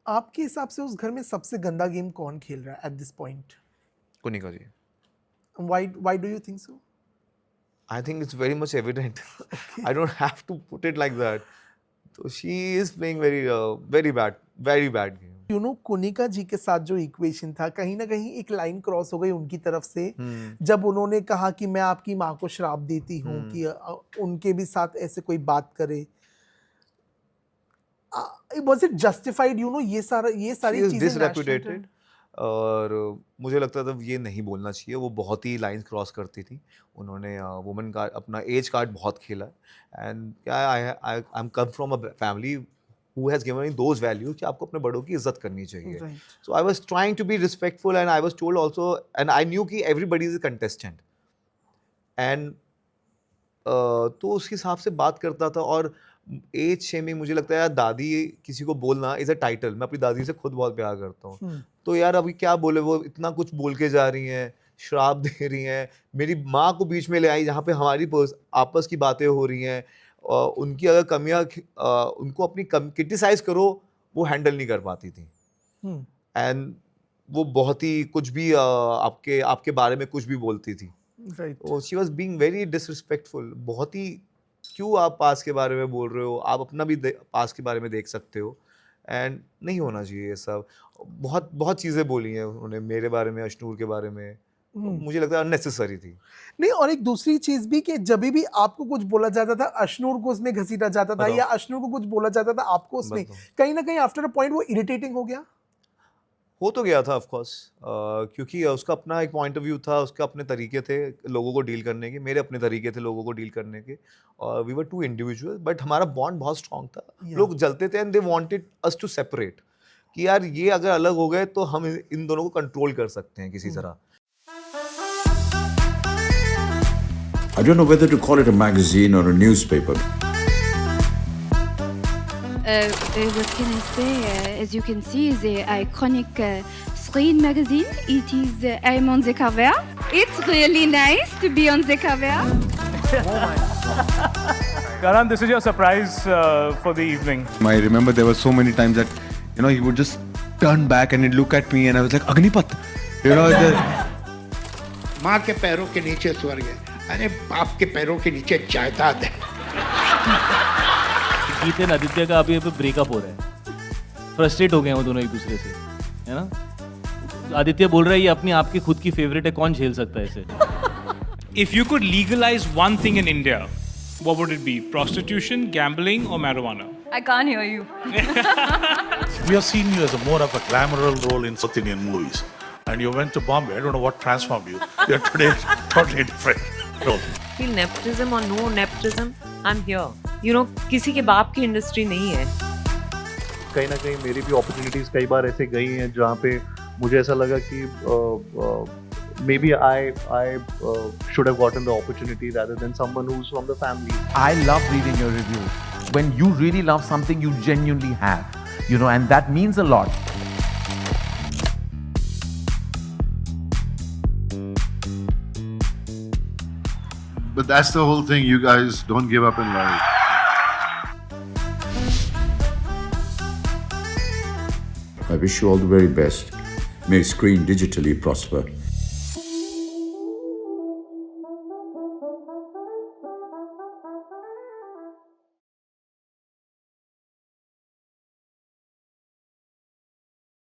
आपके हिसाब से उस घर में सबसे गंदा गेम कौन खेल रहा है at this point? Kunika ji. Why do you think so? I think it's very much evident. I don't have to put it like that. So she is playing very bad game. You know Kunika ji के साथ जो equation था, कहीं ना कहीं एक line cross हो गई उनकी तरफ से जब उन्होंने कहा कि मैं आपकी माँ को श्राप देती हूँ कि उनके भी साथ ऐसे कोई बात करे. Was it justified? You know, ये सारी She is चीजें disreputed. और मुझे लगता था ये नहीं बोलना चाहिए. वो बहुत ही लाइंस क्रॉस करती थी. उन्होंने वुमेन कार्ड, अपना एज कार्ड बहुत खेला. And I am come from a family who has given me those values कि आपको अपने बड़ों की इज्जत करनी चाहिए. Right. So I was trying to be respectful and I was told also, and I knew कि everybody is a contestant. And तो उस हिसाब से बात करता था. और एज शेमिंग, मुझे लगता है यार दादी किसी को बोलना इज अ टाइटल. मैं अपनी दादी से खुद बहुत प्यार करता हूँ. तो यार अभी क्या बोले, वो इतना कुछ बोल के जा रही हैं, श्राप दे रही हैं, मेरी माँ को बीच में ले आई जहाँ पे हमारी आपस की बातें हो रही हैं. उनकी अगर कमियां उनको अपनी क्रिटिसाइज करो, वो हैंडल नहीं कर पाती थी. एंड वो बहुत ही कुछ भी आपके बारे में कुछ भी बोलती थी. She was being very disrespectful. बहुत ही, क्यों आप पास के बारे में बोल रहे हो, आप अपना भी पास के बारे में देख सकते हो. एंड नहीं होना चाहिए ये सब. बहुत बहुत चीज़ें बोली हैं उन्होंने मेरे बारे में, अशनूर के बारे में. मुझे लगता है अननेसेसरी थी. नहीं, और एक दूसरी चीज भी कि जब भी आपको कुछ बोला जाता था अशनूर को उसमें घसीटा जाता था, या अशनूर को कुछ बोला जाता था आपको उसमें, कहीं ना कहीं आफ्टर अ पॉइंट वो इरिटेटिंग हो गया. हो तो गया था ऑफ कोर्स, क्योंकि उसका अपना एक पॉइंट ऑफ व्यू था, उसके अपने तरीके थे लोगों को डील करने के, मेरे अपने तरीके थे लोगों को डील करने के. और we were two individual, but हमारा बॉन्ड बहुत स्ट्रांग था. लोग जलते थे and they wanted us to separate कि यार ये अगर अलग हो गए तो हम इन दोनों को कंट्रोल कर सकते हैं किसी तरह. I don't know whether to call it a magazine or a newspaper. What can I say? As you can see, the iconic screen magazine. It is I'm on the cover. It's really nice to be on the cover. Karan, this is your surprise for the evening. I remember there were so many times that, you know, he would just turn back and he'd look at me and I was like, Agnipath. You know, माँ के पैरों के नीचे स्वर्ग है, अरे बाप के पैरों के नीचे जायदाद है. गीत एंड आदित्य का अभी ब्रेकअप हो रहा है. फ्रस्ट्रेट हो गए हैं वो दोनों एक दूसरे से, है ना. आदित्य बोल रहा है ये अपनी आपकी खुद की फेवरेट है, कौन झेल सकता है इसे. If you could legalize one thing in India, what would it be? Prostitution, gambling, or marijuana? I can't hear you. We have seen you as more of a glamorous role in South Indian movies. And you went to Bombay. I don't know what transformed you. You're today totally different role. Feel nepotism or no nepotism, I'm here. You know, किसी के बाप की industry नहीं है. कहीं ना कहीं मेरी भी अपॉर्चुनिटीज कई बार ऐसे गई हैं जहाँ पे मुझे ऐसा लगा कि maybe I should have gotten the opportunity rather than someone who's from the family. I love reading your reviews. When you really love something, you genuinely have, you know, and that means a lot. But that's the whole thing. You guys don't give up in life. I wish you all the very best. May Screen digitally prosper.